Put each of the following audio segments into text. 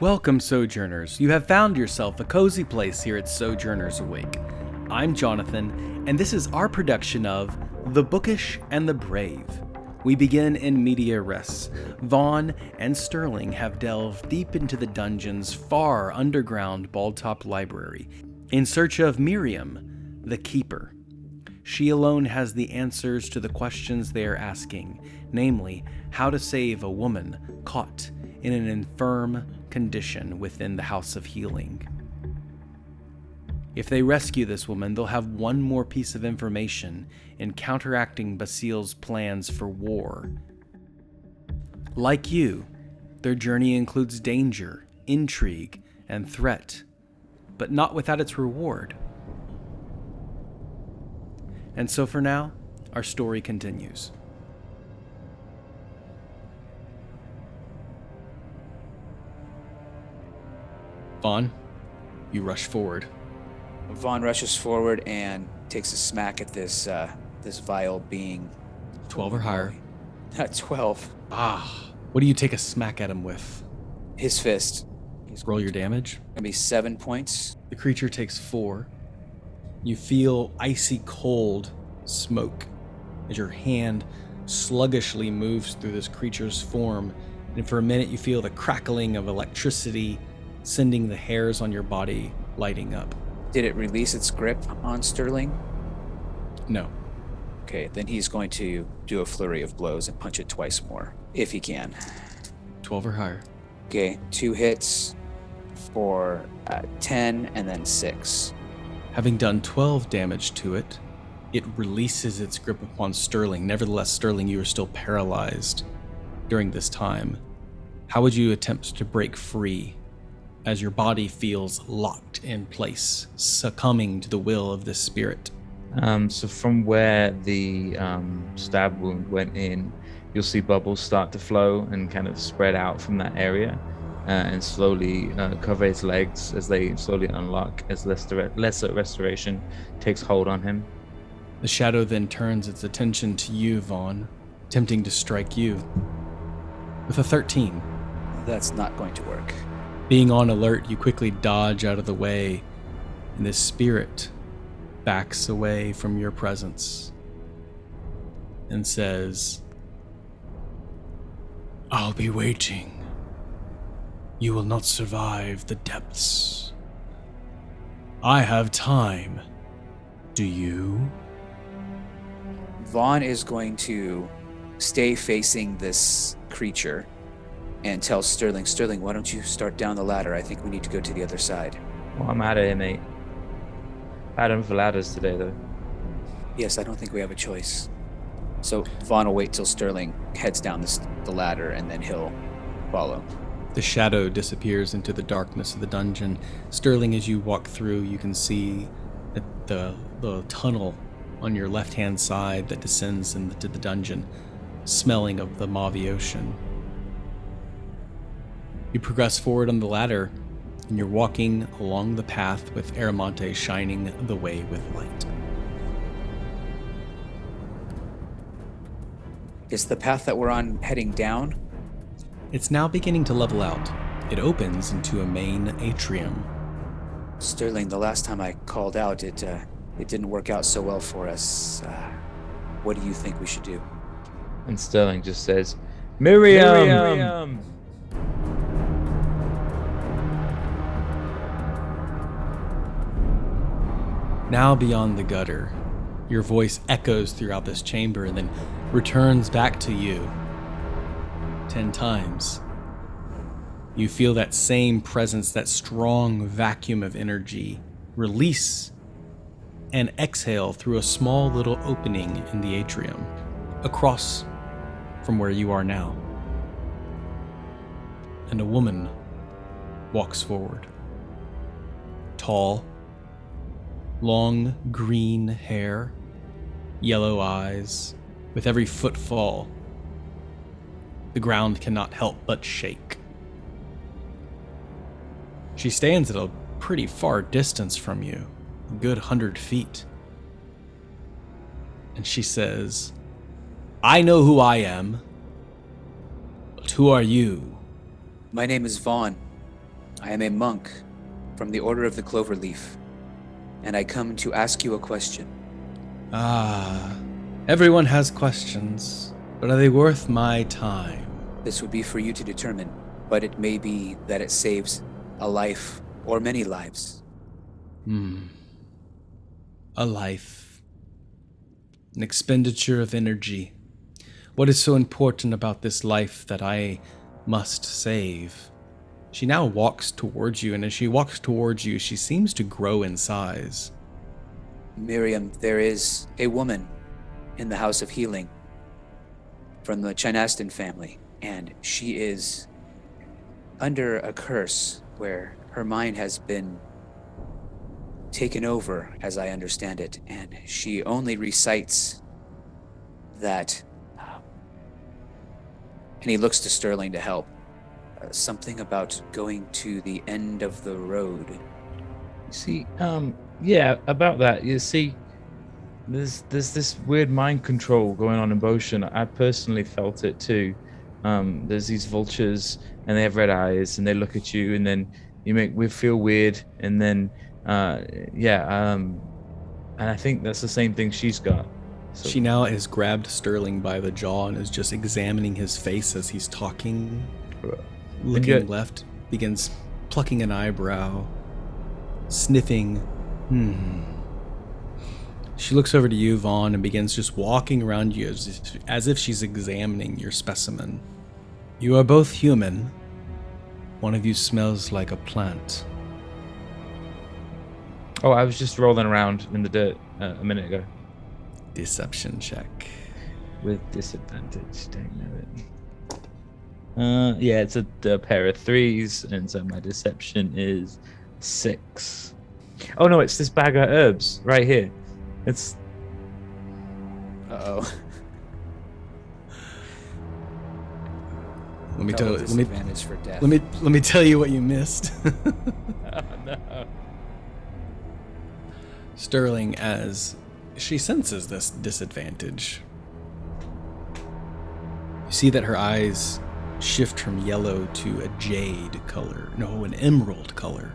Welcome, Sojourners. You have found yourself a cozy place here at Sojourners Awake. I'm Jonathan, and this is our production of The Bookish and the Brave. We begin in media res. Vaughn and Sterling have delved deep into the dungeon's far underground Baldtop library in search of Miriam, the Keeper. She alone has the answers to the questions they are asking, namely, how to save a woman caught in an infirm condition within the House of Healing. If they rescue this woman, they'll have one more piece of information in counteracting Basile's plans for war. Like you, their journey includes danger, intrigue, and threat, but not without its reward. And so for now, our story continues. Vaughn, you rush forward. Vaughn rushes forward and takes a smack at this vile being. 12 or higher. 12. What do you take a smack at him with? His fist. Roll your damage. Gonna be 7 points. The creature takes 4. You feel icy cold smoke as your hand sluggishly moves through this creature's form, and for a minute you feel the crackling of electricity sending the hairs on your body lighting up. Did it release its grip on Sterling? No. Okay, then he's going to do a flurry of blows and punch it twice more, if he can. 12 or higher. Okay, 2 hits for 10 and then 6. Having done 12 damage to it, it releases its grip upon Sterling. Nevertheless, Sterling, you are still paralyzed during this time. How would you attempt to break free as your body feels locked in place, succumbing to the will of this spirit? So from where the stab wound went in, you'll see bubbles start to flow and kind of spread out from that area and slowly cover his legs as they slowly unlock as lesser restoration takes hold on him. The shadow then turns its attention to you, Vaughn, attempting to strike you with a 13. That's not going to work. Being on alert, you quickly dodge out of the way, and this spirit backs away from your presence and says, "I'll be waiting. You will not survive the depths. I have time. Do you?" Vaughn is going to stay facing this creature and tell Sterling, why don't you start down the ladder? I think we need to go to the other side. Well, I'm out of here, mate. I had him for ladders today, though. Yes, I don't think we have a choice. So Vaughn will wait till Sterling heads down the ladder, and then he'll follow. The shadow disappears into the darkness of the dungeon. Sterling, as you walk through, you can see that the tunnel on your left-hand side that descends into the dungeon, smelling of the Mauvie Ocean. You progress forward on the ladder, and you're walking along the path with Aramonte shining the way with light. Is the path that we're on heading down? It's now beginning to level out. It opens into a main atrium. Sterling, the last time I called out, it didn't work out so well for us. What do you think we should do? And Sterling just says, Miriam! Now beyond the gutter, your voice echoes throughout this chamber and then returns back to you 10 times. You feel that same presence, that strong vacuum of energy, release and exhale through a small little opening in the atrium, across from where you are now. And a woman walks forward. Tall, long green hair, yellow eyes. With every footfall, the ground cannot help but shake. She stands at a pretty far distance from you, a good 100 feet. And she says, "I know who I am, but who are you?" My name is Vaughn. I am a monk from the Order of the Cloverleaf, and I come to ask you a question. Ah, everyone has questions, but are they worth my time? This would be for you to determine, but it may be that it saves a life or many lives. A life. An expenditure of energy. What is so important about this life that I must save? She now walks towards you, and as she walks towards you, she seems to grow in size. Miriam, there is a woman in the House of Healing from the Chinaston family, and she is under a curse where her mind has been taken over, as I understand it, and she only recites that, and he looks to Sterling to help, something about going to the end of the road. See, yeah, about that. You see, there's this weird mind control going on in Bochen. I personally felt it too. There's these vultures, and they have red eyes, and they look at you, and then we feel weird, and then and I think that's the same thing she's got. So, She now has grabbed Sterling by the jaw and is just examining his face as he's talking. Looking left, begins plucking an eyebrow, sniffing. She looks over to you, Vaughn, and begins just walking around you as if she's examining your specimen. You are both human. One of you smells like a plant. Oh, I was just rolling around in the dirt a minute ago. Deception check. With disadvantage, don't know it. Yeah, it's a pair of 3s, and so my deception is 6. Oh no, it's this bag of herbs right here. It's. Uh-oh. Let me Double tell disadvantage for death. let me tell you what you missed. Oh, no. Sterling, as she senses this disadvantage, you see that her eyes shift from yellow to a jade color. No, an emerald color.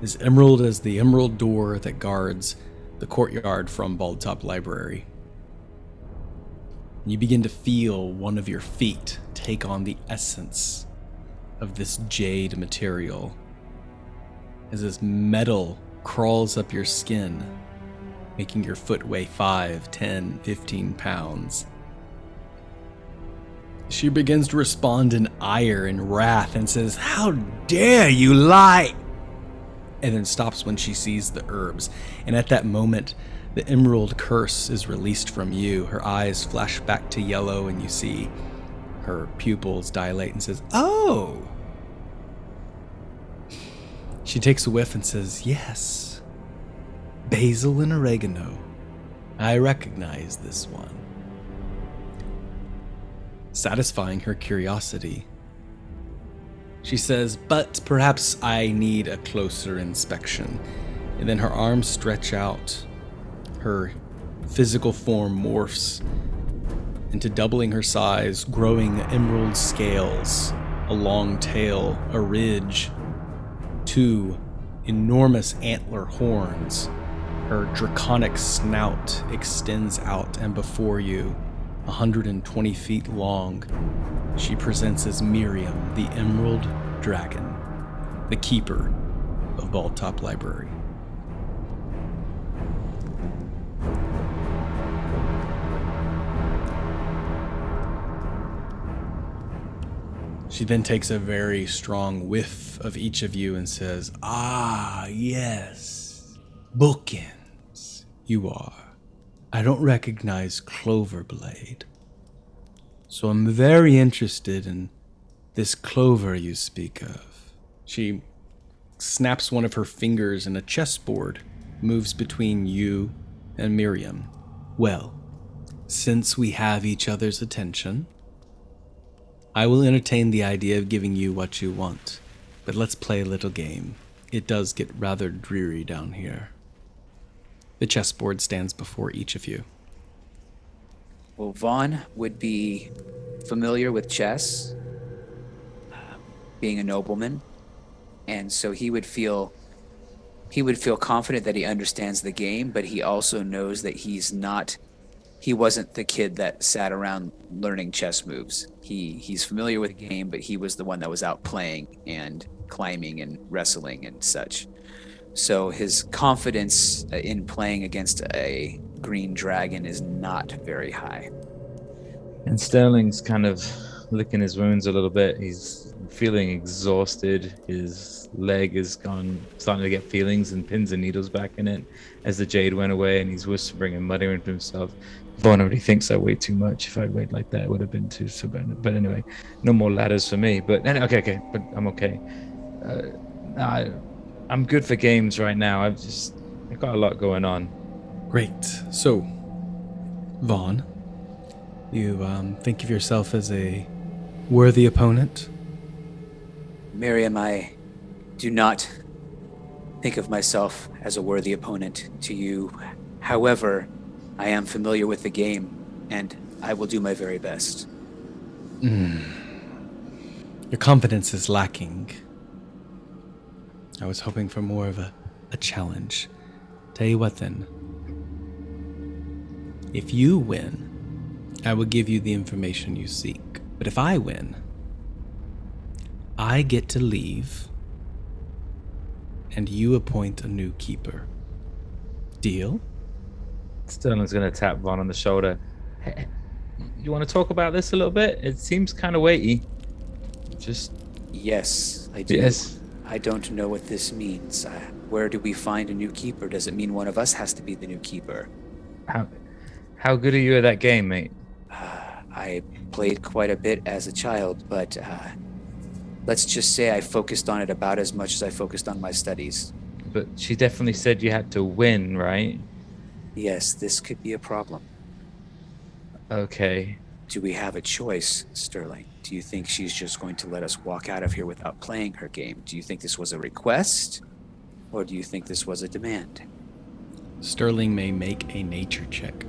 As emerald as the emerald door that guards the courtyard from Baldtop Library. You begin to feel one of your feet take on the essence of this jade material as this metal crawls up your skin, making your foot weigh 5, 10, 15 pounds. She begins to respond in ire and wrath and says, "How dare you lie!" And then stops when she sees the herbs. And at that moment, the emerald curse is released from you. Her eyes flash back to yellow, and you see her pupils dilate and says, "Oh!" She takes a whiff and says, "Yes, basil and oregano. I recognize this one." Satisfying her curiosity, she says, "But perhaps I need a closer inspection." And then her arms stretch out. Her physical form morphs into doubling her size, growing emerald scales, a long tail, a ridge, 2 enormous antler horns. Her draconic snout extends out, and before you, 120 feet long, she presents as Miriam, the Emerald Dragon, the keeper of Baldtop Library. She then takes a very strong whiff of each of you and says, "Ah, yes, bookends, you are. I don't recognize Cloverblade. So I'm very interested in this clover you speak of." She snaps one of her fingers and a chessboard moves between you and Miriam. "Well, since we have each other's attention, I will entertain the idea of giving you what you want, but let's play a little game. It does get rather dreary down here." The chessboard stands before each of you. Well, Vaughn would be familiar with chess, being a nobleman, and so he would feel confident that he understands the game, but he also knows that he wasn't the kid that sat around learning chess moves. He's familiar with the game, but he was the one that was out playing and climbing and wrestling and such. So his confidence in playing against a green dragon is not very high. And Sterling's kind of licking his wounds a little bit. He's feeling exhausted. His leg is starting to get feelings and pins and needles back in it as the jade went away, and he's whispering and muttering to himself. Vaughn already thinks I weigh too much. If I'd weighed like that, it would have been too so bad. But anyway, no more ladders for me. But okay, but I'm okay. I'm good for games right now. I've got a lot going on. Great. So, Vaughn, you think of yourself as a worthy opponent? Miriam, I do not think of myself as a worthy opponent to you. However, I am familiar with the game, and I will do my very best. Your confidence is lacking. I was hoping for more of a challenge. Tell you what then. If you win, I will give you the information you seek. But if I win, I get to leave, and you appoint a new keeper. Deal? Sterling's going to tap Vaughn on the shoulder. Hey, you want to talk about this a little bit? It seems kind of weighty. Yes, I do. Yes. I don't know what this means. Where do we find a new keeper? Does it mean one of us has to be the new keeper? How good are you at that game, mate? I played quite a bit as a child, but let's just say I focused on it about as much as I focused on my studies. But she definitely said you had to win, right? Yes, this could be a problem. Okay. Do we have a choice, Sterling? Do you think she's just going to let us walk out of here without playing her game? Do you think this was a request, or do you think this was a demand? Sterling may make a nature check.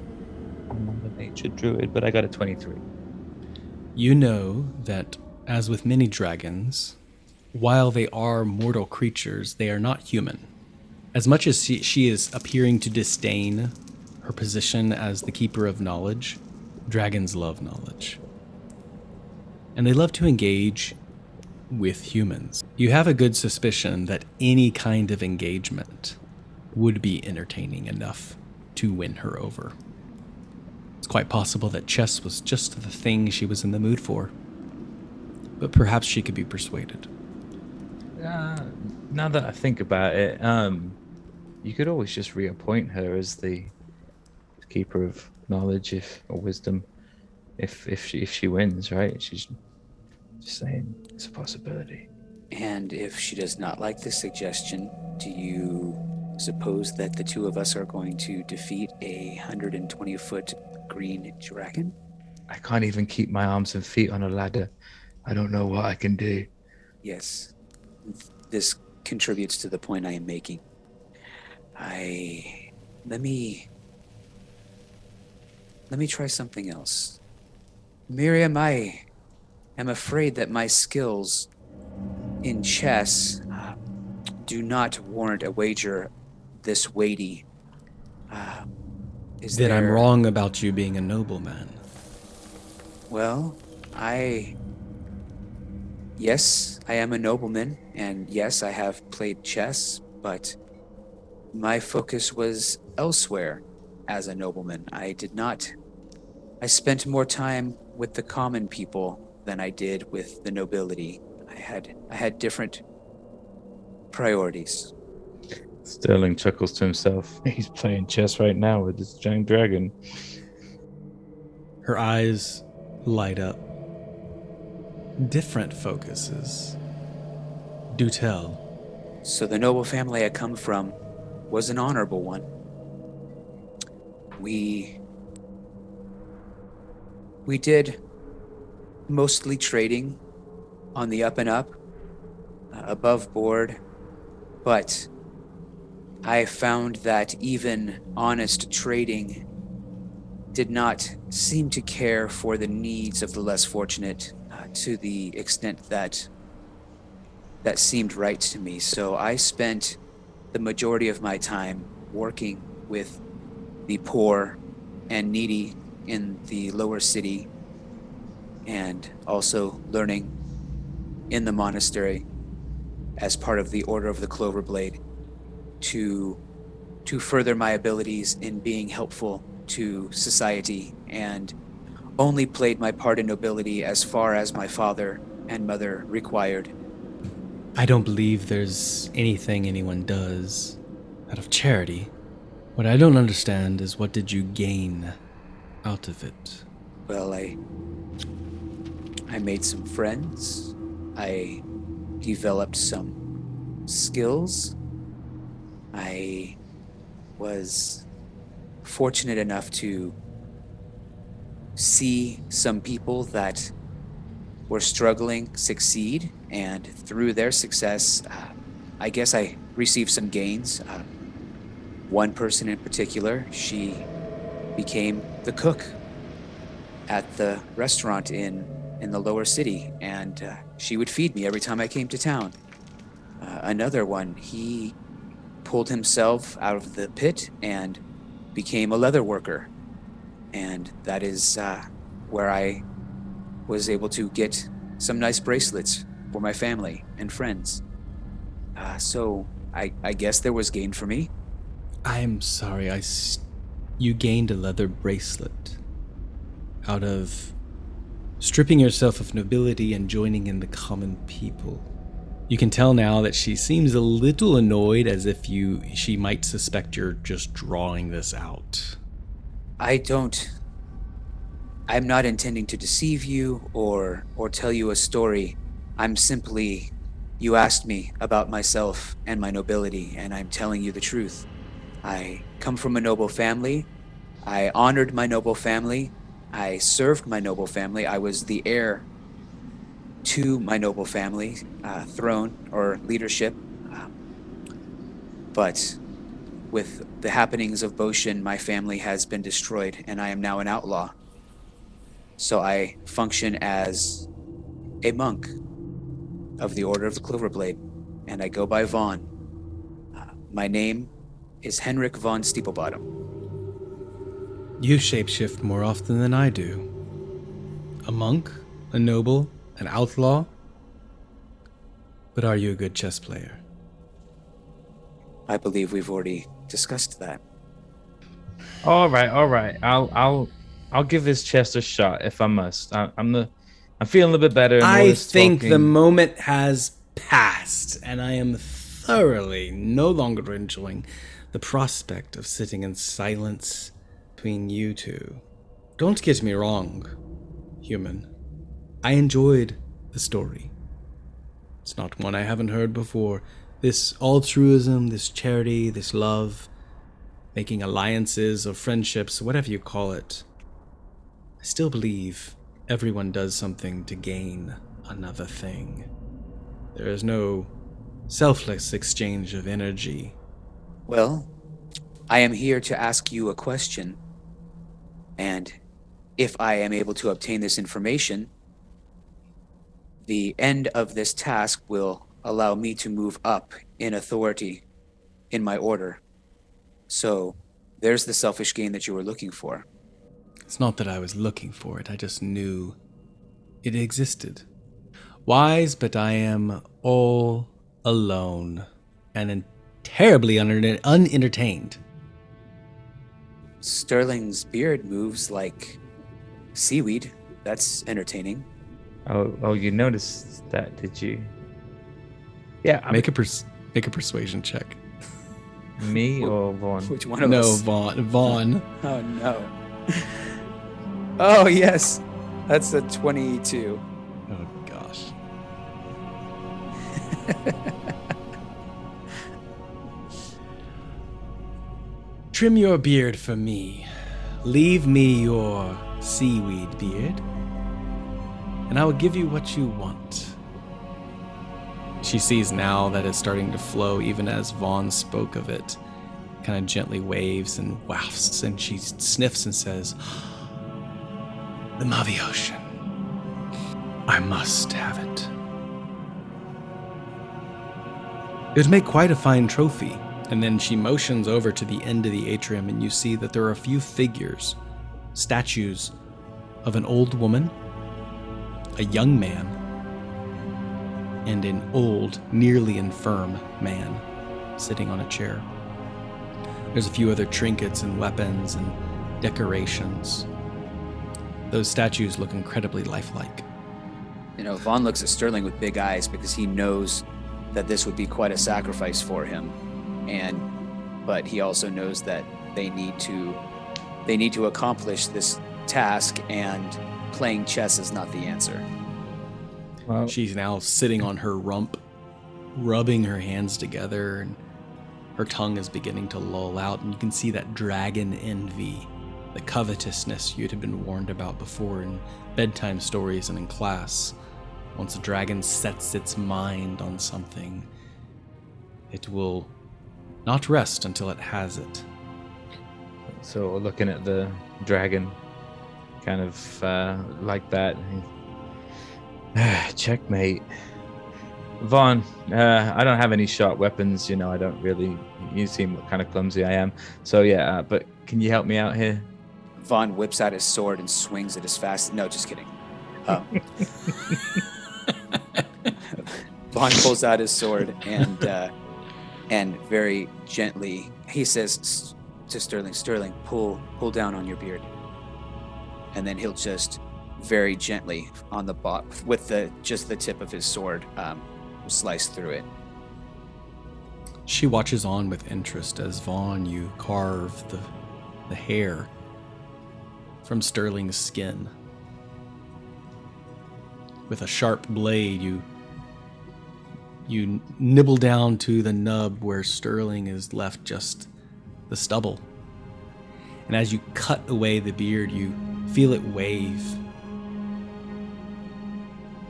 I'm not a nature druid, but I got a 23. You know that, as with many dragons, while they are mortal creatures, they are not human. As much as she is appearing to disdain her position as the keeper of knowledge, dragons love knowledge. And they love to engage with humans. You have a good suspicion that any kind of engagement would be entertaining enough to win her over. It's quite possible that chess was just the thing she was in the mood for. But perhaps she could be persuaded. Now that I think about it, you could always just reappoint her as the keeper of knowledge or wisdom if she wins, right? She's just saying it's a possibility. And if she does not like this suggestion, do you suppose that the two of us are going to defeat a 120-foot green dragon? I can't even keep my arms and feet on a ladder. I don't know what I can do. Yes, this contributes to the point I am making. Let me try something else. Miriam, I am afraid that my skills in chess do not warrant a wager this weighty. Then I'm wrong about you being a nobleman. Well, yes, I am a nobleman, and yes, I have played chess, but my focus was elsewhere as a nobleman. I spent more time with the common people than I did with the nobility. I had different priorities. Sterling chuckles to himself. He's playing chess right now with this giant dragon. Her eyes light up. Different focuses. Do tell. So the noble family I come from was an honorable one. We did mostly trading on the up and up, above board, but I found that even honest trading did not seem to care for the needs of the less fortunate to the extent that that seemed right to me. So I spent the majority of my time working with the poor and needy in the lower city, and also learning in the monastery as part of the Order of the Cloverblade to further my abilities in being helpful to society, and only played my part in nobility as far as my father and mother required. I don't believe there's anything anyone does out of charity. What I don't understand is, what did you gain out of it? Well, I made some friends. I developed some skills. I was fortunate enough to see some people that were struggling succeed, and through their success, I guess I received some gains. One person in particular, she became the cook at the restaurant in the lower city, and she would feed me every time I came to town. Another one, he pulled himself out of the pit and became a leather worker, and that is where I was able to get some nice bracelets for my family and friends. So I guess there was gain for me. I'm sorry, you gained a leather bracelet out of stripping yourself of nobility and joining in the common people. You can tell now that she seems a little annoyed, as if she might suspect you're just drawing this out. I'm not intending to deceive you or tell you a story. You asked me about myself and my nobility, and I'm telling you the truth. I come from a noble family. I honored my noble family. I served my noble family. I was the heir to my noble family, throne or leadership. But with the happenings of Bochen, my family has been destroyed, and I am now an outlaw. So I function as a monk of the Order of the Cloverblade, and I go by Vaughn. My name is Henrik von Steeplebottom. You shapeshift more often than I do. A monk, a noble, an outlaw. But are you a good chess player? I believe we've already discussed that. All right. I'll give this chest a shot if I must. I'm feeling a little bit better. And all I this think the talking. moment has passed, and I am thoroughly no longer enjoying the prospect of sitting in silence between you two. Don't get me wrong, human. I enjoyed the story. It's not one I haven't heard before. This altruism, this charity, this love, making alliances or friendships, whatever you call it. I still believe everyone does something to gain another thing. There is no selfless exchange of energy. Well, I am here to ask you a question, and if I am able to obtain this information, the end of this task will allow me to move up in authority in my order. So there's the selfish gain that you were looking for. It's not that I was looking for it, I just knew it existed. Wise, but I am all alone and terribly unentertained. Sterling's beard moves like seaweed. That's entertaining. Oh, you noticed that, did you? Yeah. Make a persuasion check. Me or Vaughn? Which one of us? No, Vaughn. Oh, no. Oh, yes. That's a 22. Oh, gosh. Trim your beard for me. Leave me your seaweed beard, and I will give you what you want. She sees now that it's starting to flow, even as Vaughn spoke of it. Kind of gently waves and wafts, and she sniffs and says, "The Mavi Ocean. I must have it." It would make quite a fine trophy. And then she motions over to the end of the atrium, and you see that there are a few figures, statues of an old woman, a young man, and an old, nearly infirm man sitting on a chair. There's a few other trinkets and weapons and decorations. Those statues look incredibly lifelike. Vaughn looks at Sterling with big eyes because he knows that this would be quite a sacrifice for him. But he also knows that they need to accomplish this task, and playing chess is not the answer. Well, she's now sitting on her rump, rubbing her hands together, and her tongue is beginning to loll out, and you can see that dragon envy, the covetousness you had been warned about before in bedtime stories and in class. Once a dragon sets its mind on something, it will not rest until it has it. So looking at the dragon, kind of like that. Checkmate. Vaughn, I don't have any sharp weapons, I don't really, you seem kind of clumsy I am. So yeah, but can you help me out here? Vaughn whips out his sword and swings it as fast. No, just kidding. Vaughn pulls out his sword and very gently, he says to Sterling, pull down on your beard. And then he'll just very gently on the with just the tip of his sword, slice through it. She watches on with interest as Vaughn, you carve the hair from Sterling's skin. With a sharp blade, you nibble down to the nub where Sterling is left just the stubble. And as you cut away the beard, you feel it wave.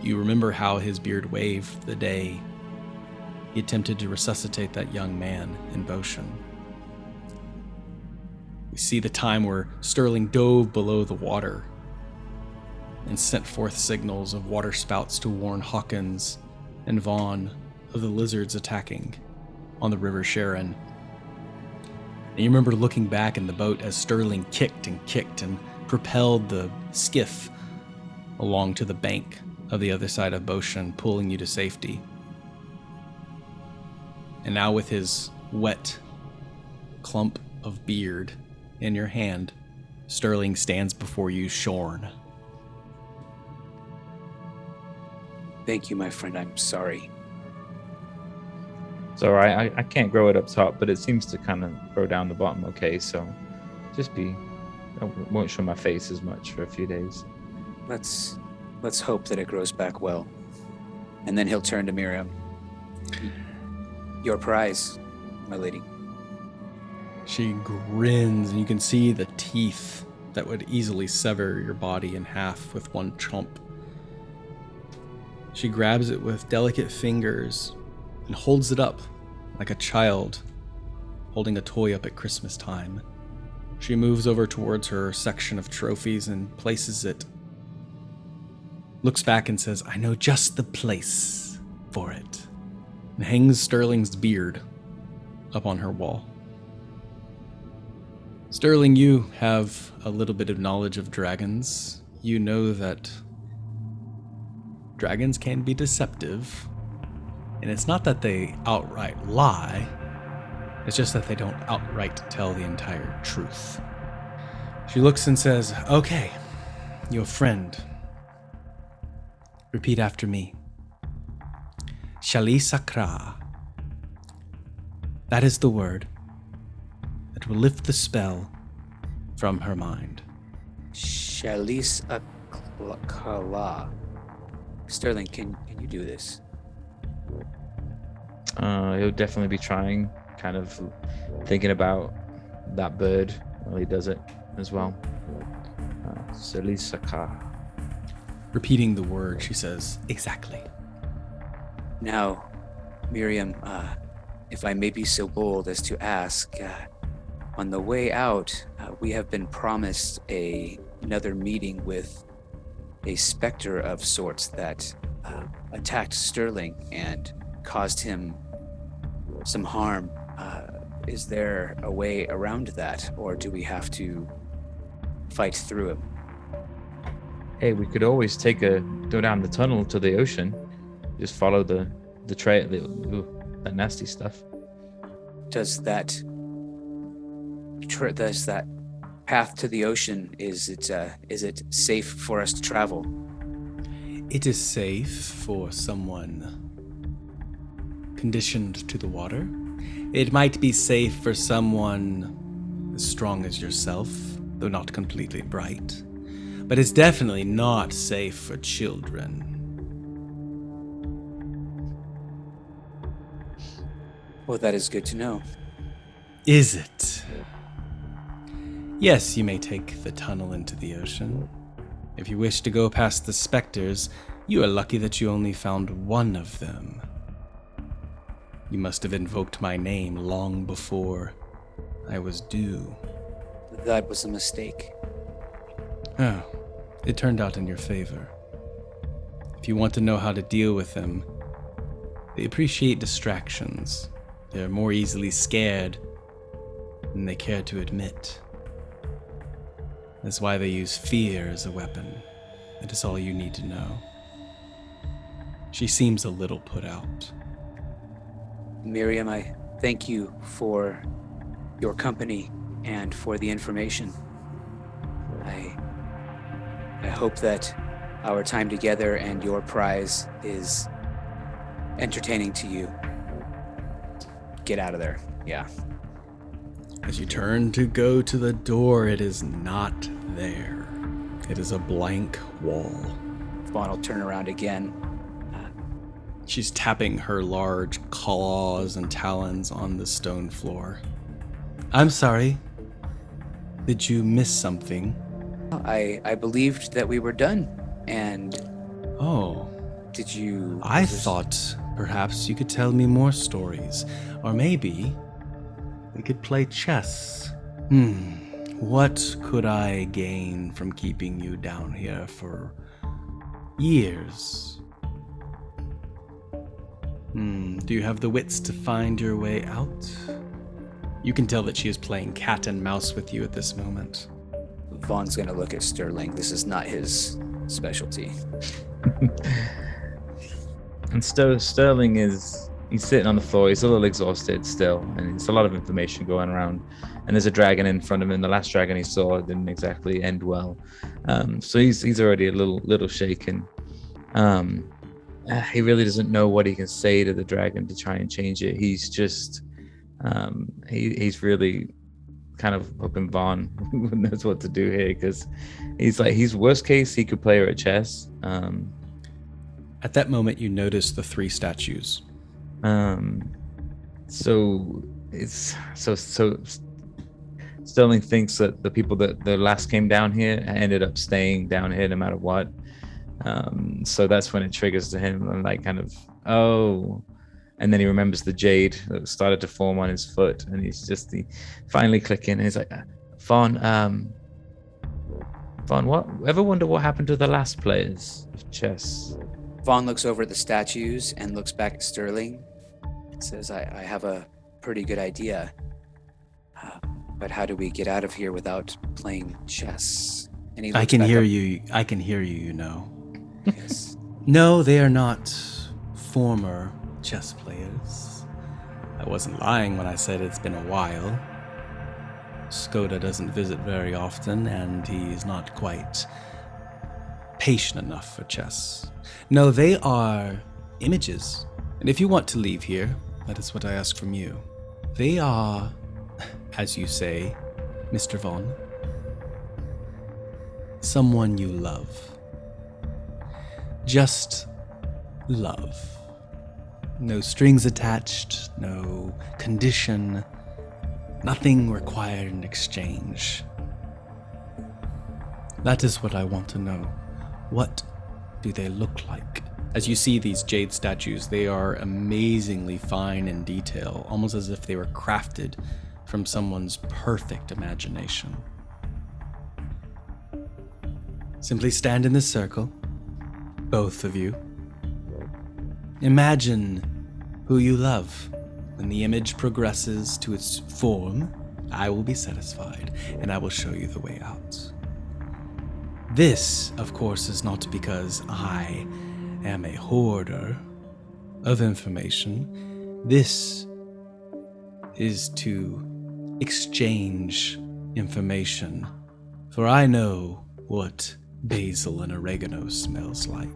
You remember how his beard waved the day he attempted to resuscitate that young man in Bochen. We see the time where Sterling dove below the water and sent forth signals of water spouts to warn Hawkins and Vaughn of the lizards attacking on the River Sharon. And you remember looking back in the boat as Sterling kicked and propelled the skiff along to the bank of the other side of Bochen, pulling you to safety. And now with his wet clump of beard in your hand, Sterling stands before you shorn. Thank you, my friend. I'm sorry. It's all right. I can't grow it up top, but it seems to kind of grow down the bottom okay, so I won't show my face as much for a few days. Let's hope that it grows back well. And then he'll turn to Miriam. Your prize, my lady. She grins, and you can see the teeth that would easily sever your body in half with one chomp. She grabs it with delicate fingers and holds it up like a child holding a toy up at Christmas time. She moves over towards her section of trophies and places it. Looks back and says, I know just the place for it. And hangs Sterling's beard up on her wall. Sterling, you have a little bit of knowledge of dragons. You know that dragons can be deceptive. And it's not that they outright lie. It's just that they don't outright tell the entire truth. She looks and says, okay, your friend. Repeat after me. Shali Sakra. That is the word that will lift the spell from her mind. Shalis Akala. Sterling, can you do this? He'll definitely be trying, kind of thinking about that bird while he does it as well. Selisaka. Repeating the word, she says, exactly. Now, Miriam, if I may be so bold as to ask, on the way out, we have been promised another meeting with a specter of sorts that attacked Sterling and caused him some harm. Is there a way around that, or do we have to fight through him? Hey, we could always go down the tunnel to the ocean. Just follow the trail, that nasty stuff. Does that path to the ocean, is it safe for us to travel? It is safe for someone conditioned to the water. It might be safe for someone as strong as yourself, though not completely bright. But it's definitely not safe for children. Well, that is good to know. Is it? Yes, you may take the tunnel into the ocean. If you wish to go past the specters, you are lucky that you only found one of them. You must have invoked my name long before I was due. That was a mistake. Oh, it turned out in your favor. If you want to know how to deal with them, they appreciate distractions. They're more easily scared than they care to admit. That's why they use fear as a weapon. That is all you need to know. She seems a little put out. Miriam, I thank you for your company and for the information. I hope that our time together and your prize is entertaining to you. Get out of there. Yeah. As you turn to go to the door, it is not there. It is a blank wall. Vaughn will turn around again. She's tapping her large claws and talons on the stone floor. I'm sorry. Did you miss something? I believed that we were done, and Oh, did you... I thought perhaps you could tell me more stories. Or maybe we could play chess. What could I gain from keeping you down here for years? Do you have the wits to find your way out? You can tell that she is playing cat and mouse with you at this moment. Vaughn's gonna look at Sterling. This is not his specialty. And Sterling he's sitting on the floor. He's a little exhausted still, and it's a lot of information going around. And there's a dragon in front of him. The last dragon he saw didn't exactly end well, so he's already a little shaken. He really doesn't know what he can say to the dragon to try and change it. He's just he's really kind of hoping Vaughn knows what to do here, because he's worst case he could play her at chess. At that moment, you notice the 3 statues. So Sterling thinks that the people that the last came down here ended up staying down here no matter what. So that's when it triggers to him, and and then he remembers the jade that started to form on his foot, and he's finally clicking, and he's like, Vaughn, what? Ever wonder what happened to the last players of chess? Vaughn looks over at the statues and looks back at Sterling and says, I have a pretty good idea. But how do we get out of here without playing chess? And he I looks can back hear up. you. I can hear you, you know. Yes. No, they are not former chess players. I wasn't lying when I said it's been a while. Skoda doesn't visit very often, and he's not quite patient enough for chess. No, they are images. And if you want to leave here, that is what I ask from you. They are, as you say, Mr. Vaughn, someone you love. Just love. No strings attached, no condition, nothing required in exchange. That is what I want to know. What do they look like? As you see these jade statues, they are amazingly fine in detail, almost as if they were crafted from someone's perfect imagination. Simply stand in this circle, both of you. Imagine who you love, When the image progresses to its form, I will be satisfied, and I will show you the way out. This, of course, is not because I am a hoarder of information. This is to exchange information, for I know what basil and oregano smells like.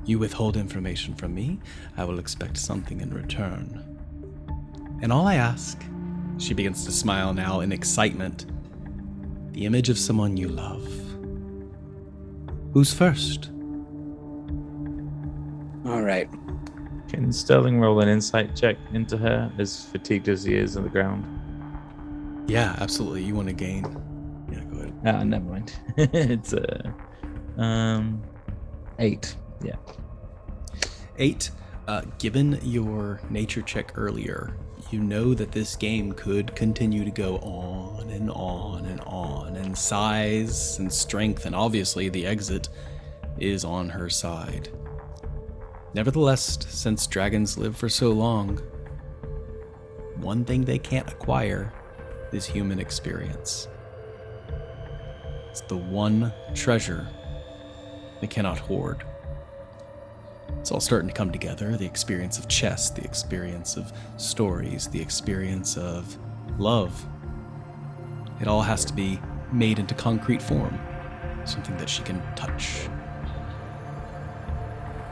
You withhold information from me, I will expect something in return. And all I ask, she begins to smile now in excitement, the image of someone you love. Who's first? All right. Can Sterling roll an insight check into her, as fatigued as he is on the ground? Yeah, absolutely. You want to gain? Yeah, go ahead. Never mind. It's 8. Yeah. 8. Given your nature check earlier, you know that this game could continue to go on and on and on, and size and strength, and obviously the exit is on her side. Nevertheless, since dragons live for so long, one thing they can't acquire is human experience. It's the one treasure they cannot hoard. It's all starting to come together. The experience of chess, the experience of stories, the experience of love. It all has to be made into concrete form, something that she can touch.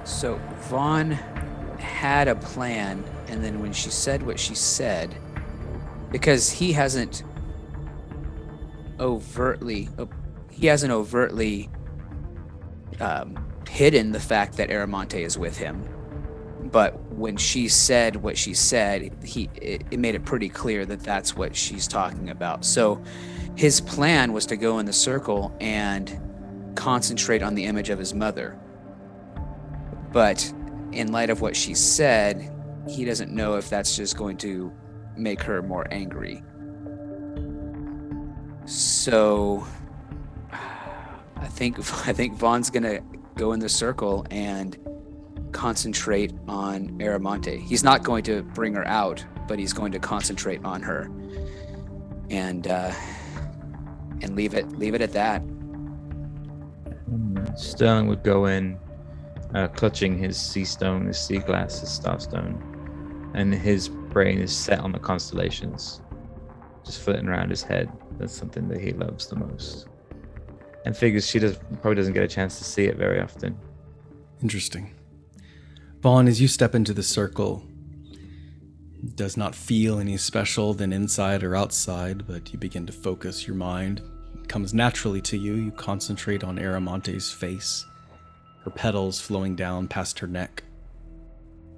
So Vaughn had a plan, and then when she said what she said, because he hasn't overtly hidden the fact that Aramonte is with him, but when she said what she said, it made it pretty clear that that's what she's talking about. So his plan was to go in the circle and concentrate on the image of his mother. But in light of what she said, he doesn't know if that's just going to make her more angry. So I think Vaughn's gonna go in the circle and concentrate on Aramonte. He's not going to bring her out, but he's going to concentrate on her, and leave it at that. Sterling would go in, clutching his sea stone, his sea glass, his starstone, and his brain is set on the constellations, just flitting around his head. That's something that he loves the most, and figures she probably doesn't get a chance to see it very often. Interesting. Vaughn, as you step into the circle, it does not feel any special than inside or outside, but you begin to focus your mind. It comes naturally to you. You concentrate on Aramonte's face, her petals flowing down past her neck,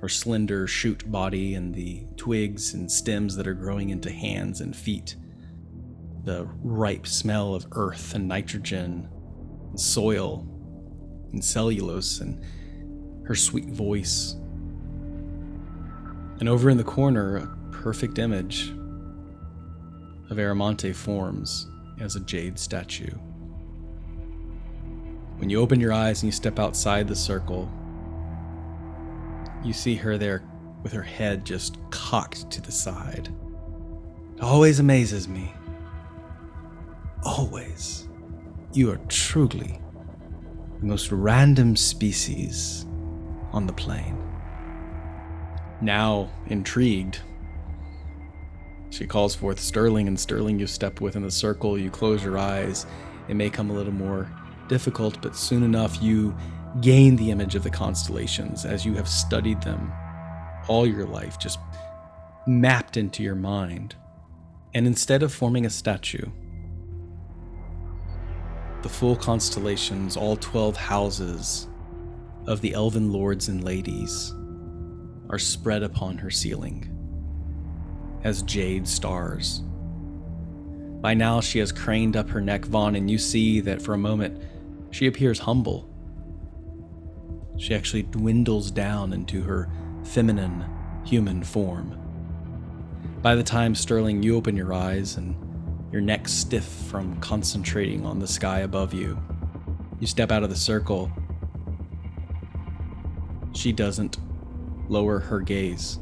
her slender shoot body, and the twigs and stems that are growing into hands and feet. The ripe smell of earth and nitrogen and soil and cellulose, and her sweet voice. And over in the corner, a perfect image of Aramonte forms as a jade statue. When you open your eyes and you step outside the circle, you see her there with her head just cocked to the side. It always amazes me. Always. You are truly the most random species on the plane. Now, intrigued, she calls forth Sterling, and Sterling, you step within the circle, you close your eyes. It may come a little more difficult, but soon enough you gain the image of the constellations as you have studied them all your life, just mapped into your mind. And instead of forming a statue, the full constellations, all 12 houses of the elven lords and ladies, are spread upon her ceiling as jade stars. By now she has craned up her neck, Vaughn, and you see that for a moment she appears humble. She actually dwindles down into her feminine human form. By the time, Sterling, you open your eyes and your neck stiff from concentrating on the sky above you, you step out of the circle. She doesn't lower her gaze.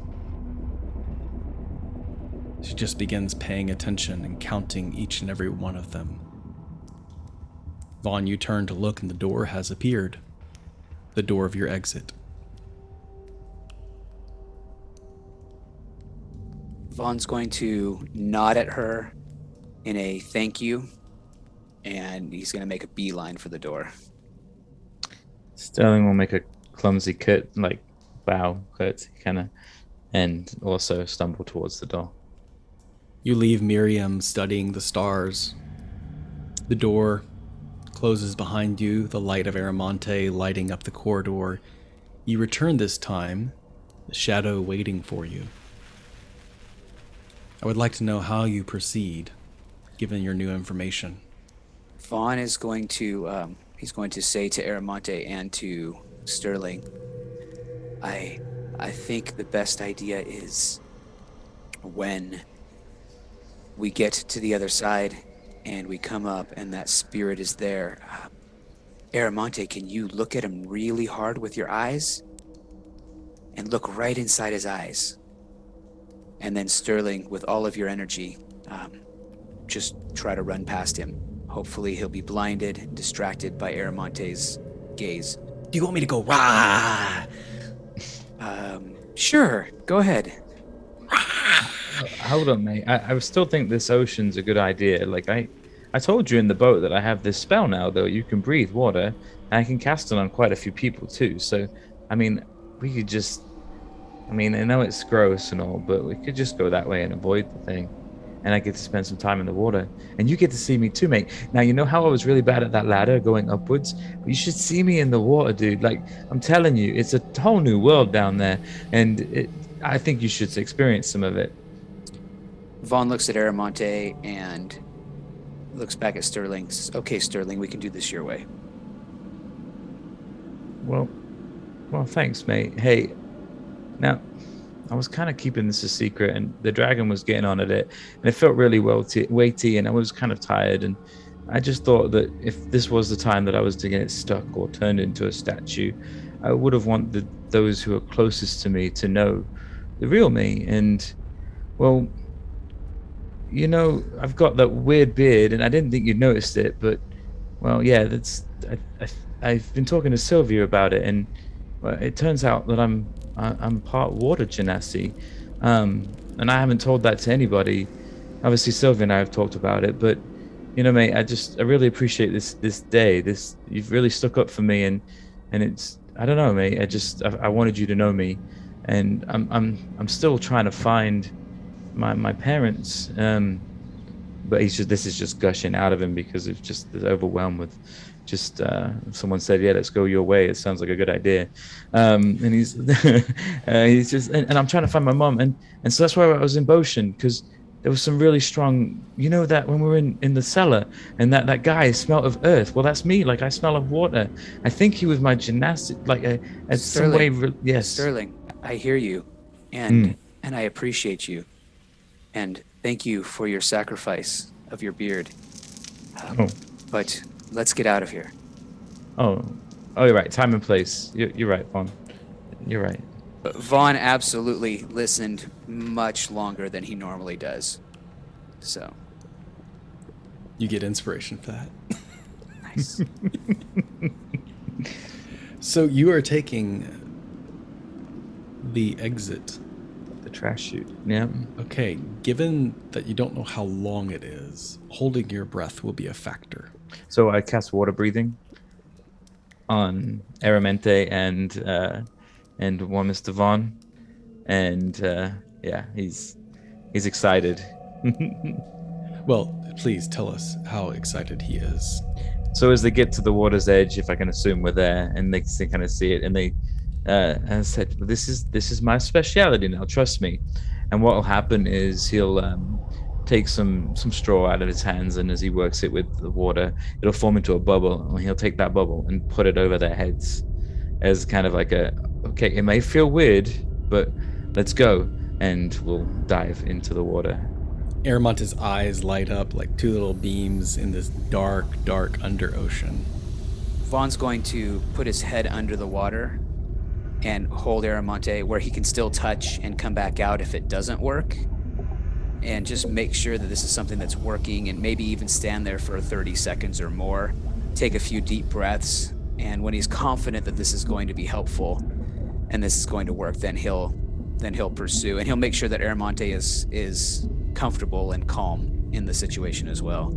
She just begins paying attention and counting each and every one of them. Vaughn, you turn to look and the door has appeared. The door of your exit. Vaughn's going to nod at her in a thank you, and he's going to make a beeline for the door. Sterling will make a clumsy bow, curtsy, kind of, and also stumble towards the door. You leave Miriam studying the stars. The door closes behind you, the light of Aramonte lighting up the corridor. You return this time, the shadow waiting for you. I would like to know how you proceed, given your new information. Vaughn is going to say to Aramonte and to Sterling, I think the best idea is when we get to the other side and we come up and that spirit is there. Aramonte, can you look at him really hard with your eyes? And look right inside his eyes. And then Sterling, with all of your energy, just try to run past him. Hopefully he'll be blinded and distracted by Aramonte's gaze. Do you want me to go rah? Sure, go ahead. Hold on, mate. I still think this ocean's a good idea. Like, I told you in the boat that I have this spell now, though. You can breathe water, and I can cast it on quite a few people, too. So, I mean, we could just... I mean, I know it's gross and all, but we could just go that way and avoid the thing. And I get to spend some time in the water. And you get to see me too, mate. Now, you know how I was really bad at that ladder going upwards? But you should see me in the water, dude. Like, I'm telling you, it's a whole new world down there. And I think you should experience some of it. Vaughn looks at Aramonte and looks back at Sterling. Says, okay, Sterling, we can do this your way. Well, thanks, mate. Hey, now, I was kind of keeping this a secret, and the dragon was getting on at it, and it felt really weighty, and I was kind of tired, and I just thought that if this was the time that I was to get stuck or turned into a statue, I would have wanted those who are closest to me to know the real me. And, well, you know, I've got that weird beard, and I didn't think you'd noticed it, but, well, yeah, I've been talking to Sylvia about it, and well, it turns out that I'm part water genasi, and I haven't told that to anybody. Obviously, Sylvia and I have talked about it, but you know, mate, I really appreciate this day. You've really stuck up for me, and it's, I don't know, mate. I wanted you to know me, and I'm still trying to find my parents. But this is just gushing out of him because it's just overwhelmed with. Just someone said, yeah, let's go your way. It sounds like a good idea. And he's just, and I'm trying to find my mom. And so that's why I was in Bochen, because there was some really strong, you know, that when we were in the cellar and that guy smelled of earth. Well, that's me. Like, I smell of water. I think he was my gymnastic, like some way. Yes. Sterling, I hear you. And I appreciate you. And thank you for your sacrifice of your beard. But let's get out of here. Oh, you're right. Time and place. You're right, Vaughn. You're right. Vaughn absolutely listened much longer than he normally does. So. You get inspiration for that. Nice. So you are taking the exit. The trash chute. Yeah. Okay, given that you don't know how long it is, holding your breath will be a factor. So I cast water breathing on Aramonte and one Mr. Vaughn, and yeah, he's excited. Well, please tell us how excited he is. So as they get to the water's edge, if I can assume we're there, and they kind of see it, and they said, "This is my speciality now. Trust me." And what will happen is he'll take some straw out of his hands, and as he works it with the water, it'll form into a bubble, and he'll take that bubble and put it over their heads as kind of like okay, it may feel weird, but let's go, and we'll dive into the water. Aramonte's eyes light up like two little beams in this dark, dark under ocean. Vaughn's going to put his head under the water and hold Aramonte where he can still touch and come back out if it doesn't work. And just make sure that this is something that's working, and maybe even stand there for 30 seconds or more. Take a few deep breaths. And when he's confident that this is going to be helpful and this is going to work, then he'll pursue, and he'll make sure that Aramonte is comfortable and calm in the situation as well.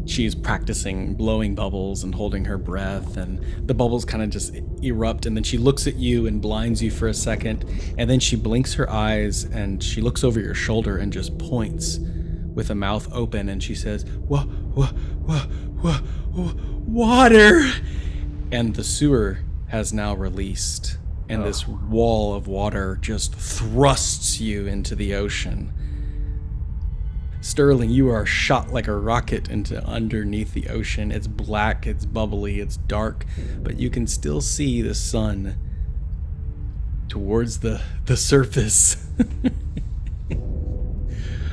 She's practicing blowing bubbles and holding her breath, and the bubbles kind of just erupt, and then she looks at you and blinds you for a second, and then she blinks her eyes and she looks over your shoulder and just points with a mouth open, and she says, water! And the sewer has now released, and this wall of water just thrusts you into the ocean. Sterling, you are shot like a rocket into underneath the ocean. It's black, it's bubbly, it's dark, but you can still see the sun towards the surface.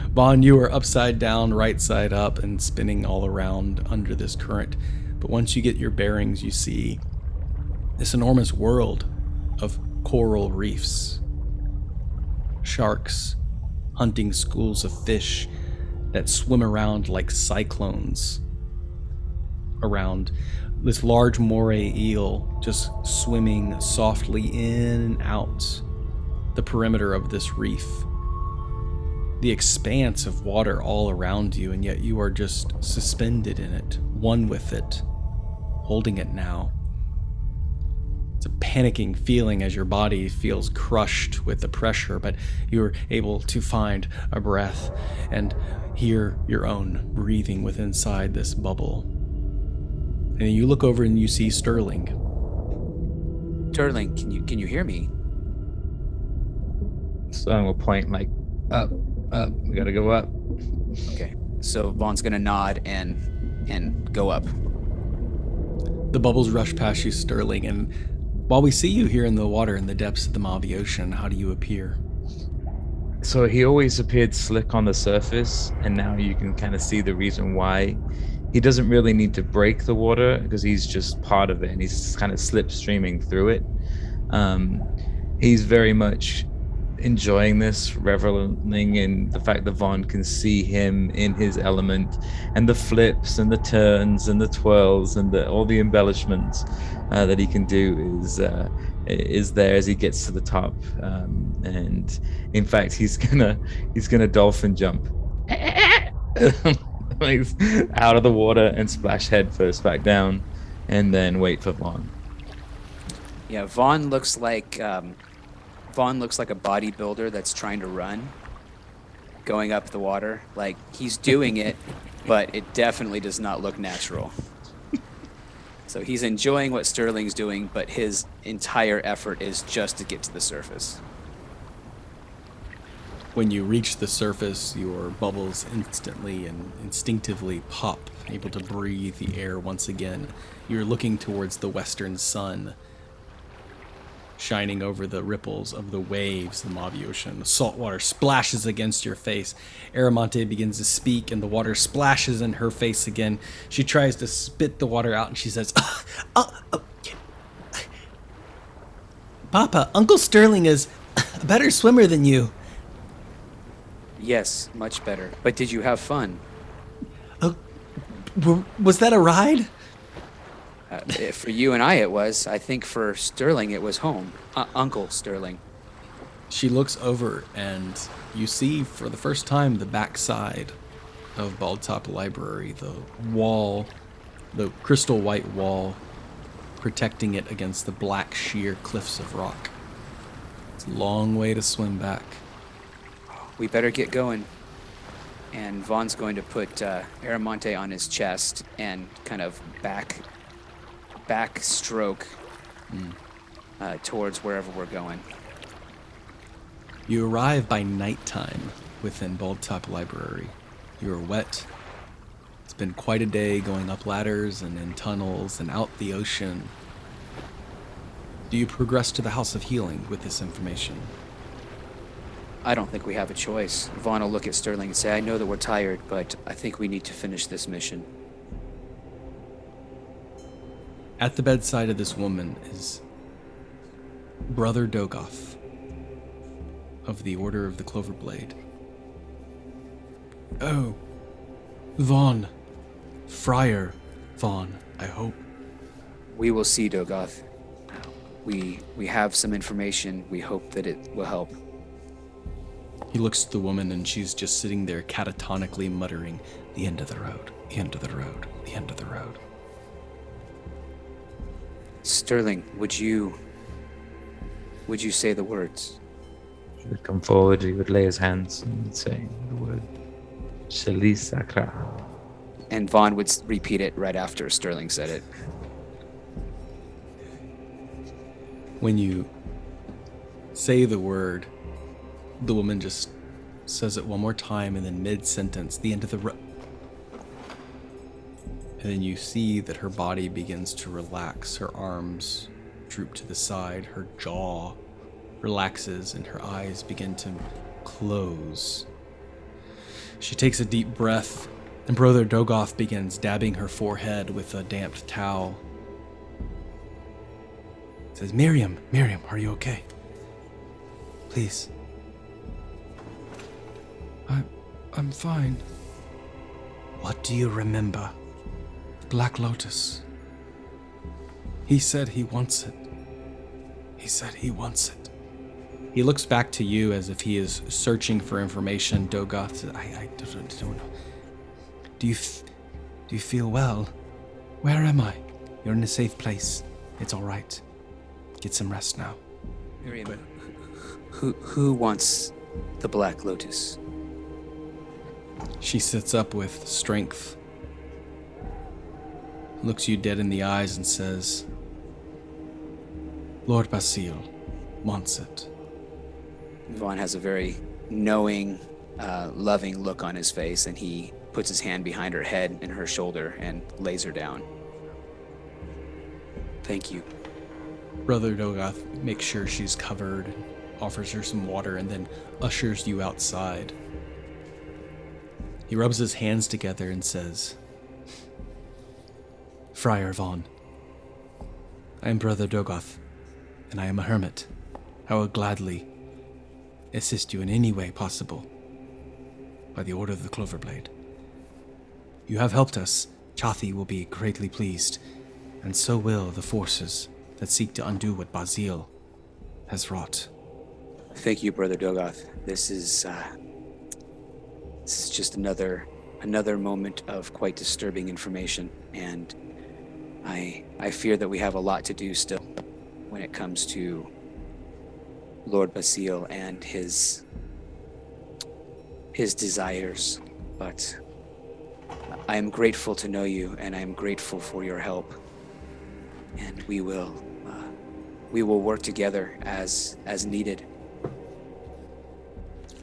Vaughn, you are upside down, right side up, and spinning all around under this current. But once you get your bearings, you see this enormous world of coral reefs, sharks hunting schools of fish that swim around like cyclones around this large moray eel, just swimming softly in and out the perimeter of this reef. The expanse of water all around you, and yet you are just suspended in it, one with it, holding it now. It's a panicking feeling as your body feels crushed with the pressure, but you're able to find a breath and hear your own breathing within inside this bubble. And then you look over and you see Sterling. Sterling, can you hear me? Sterling will point like, up, we gotta go up. Okay, so Vaughn's gonna nod and go up. The bubbles rush past you, Sterling, and while we see you here in the water in the depths of the Mojave Ocean, how do you appear? So he always appeared slick on the surface, and now you can kind of see the reason why. He doesn't really need to break the water because he's just part of it, and he's kind of slipstreaming through it. He's very much enjoying this, reveling in the fact that Vaughn can see him in his element, and the flips and the turns and the twirls and all the embellishments that he can do is there as he gets to the top. And in fact, he's gonna dolphin jump out of the water and splash head first back down, and then wait for Vaughn. Yeah, Vaughn looks like a bodybuilder that's trying to run, going up the water. Like, he's doing it, but it definitely does not look natural. So he's enjoying what Sterling's doing, but his entire effort is just to get to the surface. When you reach the surface, your bubbles instantly and instinctively pop, able to breathe the air once again. You're looking towards the western sun, shining over the ripples of the waves of the Mojave Ocean. The salt water splashes against your face. Aramonte begins to speak, and the water splashes in her face again. She tries to spit the water out, and she says, Papa, Uncle Sterling is a better swimmer than you. Yes, much better. But did you have fun? Was that a ride? For you and I, it was. I think for Sterling, it was home. Uncle Sterling. She looks over, and you see for the first time the backside of Baldtop Library, the wall, the crystal white wall, protecting it against the black sheer cliffs of rock. It's a long way to swim back. We better get going. And Vaughn's going to put Aramonte on his chest and kind of back stroke towards wherever we're going. You arrive by nighttime within Baldtop Library. You are wet. It's been quite a day going up ladders and in tunnels and out the ocean. Do you progress to the House of Healing with this information? I don't think we have a choice. Vaughn will look at Sterling and say, I know that we're tired, but I think we need to finish this mission. At the bedside of this woman is Brother Dogoth of the Order of the Cloverblade. Oh, Vaughn. Friar Vaughn, I hope. We will see, Dogoth. We have some information. We hope that it will help. He looks at the woman and she's just sitting there catatonically muttering, the end of the road, the end of the road, the end of the road. Sterling, would you say the words? He would come forward, he would lay his hands and would say the word Shali Sakra. And Vaughn would repeat it right after Sterling said it. When you say the word, the woman just says it one more time and then mid-sentence, the end of the road. And then you see that her body begins to relax. Her arms droop to the side, her jaw relaxes, and her eyes begin to close. She takes a deep breath, and Brother Dogoth begins dabbing her forehead with a damp towel. He says, Miriam, are you okay? Please. I'm fine. What do you remember? Black Lotus. He said he wants it. He said he wants it. He looks back to you as if he is searching for information. Dogoth says, I don't know. Do you feel well? Where am I? You're in a safe place. It's all right. Get some rest now. Miriam, who wants the Black Lotus? She sits up with strength, looks you dead in the eyes and says, Lord Basile wants it. Vaughn has a very knowing, loving look on his face, and he puts his hand behind her head and her shoulder and lays her down. Thank you. Brother Dogoth makes sure she's covered, offers her some water, and then ushers you outside. He rubs his hands together and says, Friar Vaughn, I am Brother Dogoth, and I am a hermit. I will gladly assist you in any way possible by the order of the Cloverblade. You have helped us. Chathi will be greatly pleased, and so will the forces that seek to undo what Basile has wrought. Thank you, Brother Dogoth. This is just another moment of quite disturbing information, and I fear that we have a lot to do still when it comes to Lord Basile and his desires. But I am grateful to know you, and I am grateful for your help. And we will work together as needed.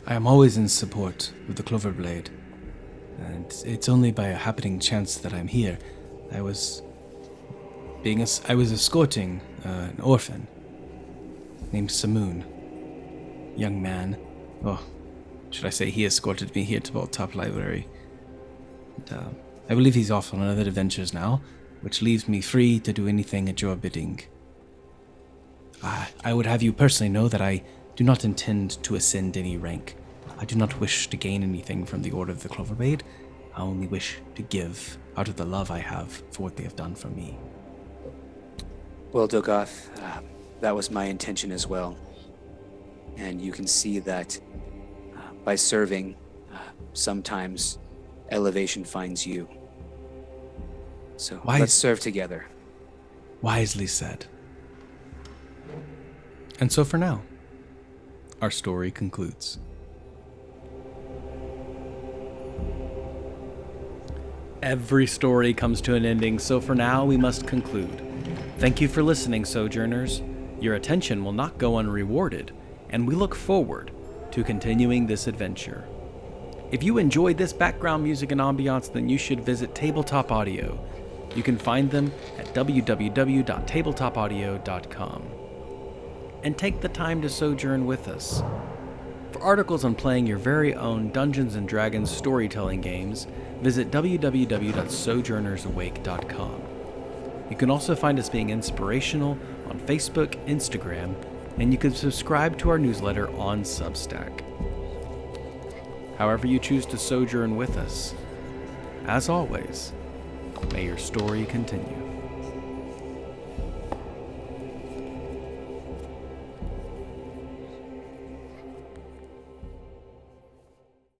I am always in support of the Cloverblade, and it's only by a happening chance that I'm here. I was escorting an orphan named Samoon, young man. Oh, should I say he escorted me here to Top Library. And, I believe he's off on other adventures now, which leaves me free to do anything at your bidding. I would have you personally know that I do not intend to ascend any rank. I do not wish to gain anything from the Order of the Cloverblade. I only wish to give out of the love I have for what they have done for me. Well, Dogoth, that was my intention as well. And you can see that by serving, sometimes elevation finds you. So let's serve together. Wisely said. And so for now, our story concludes. Every story comes to an ending, so for now we must conclude. Thank you for listening, Sojourners. Your attention will not go unrewarded, and we look forward to continuing this adventure. If you enjoyed this background music and ambiance, then you should visit Tabletop Audio. You can find them at www.tabletopaudio.com. And take the time to sojourn with us. For articles on playing your very own Dungeons & Dragons storytelling games, visit www.sojournersawake.com. You can also find us being inspirational on Facebook, Instagram, and you can subscribe to our newsletter on Substack. However you choose to sojourn with us, as always, may your story continue.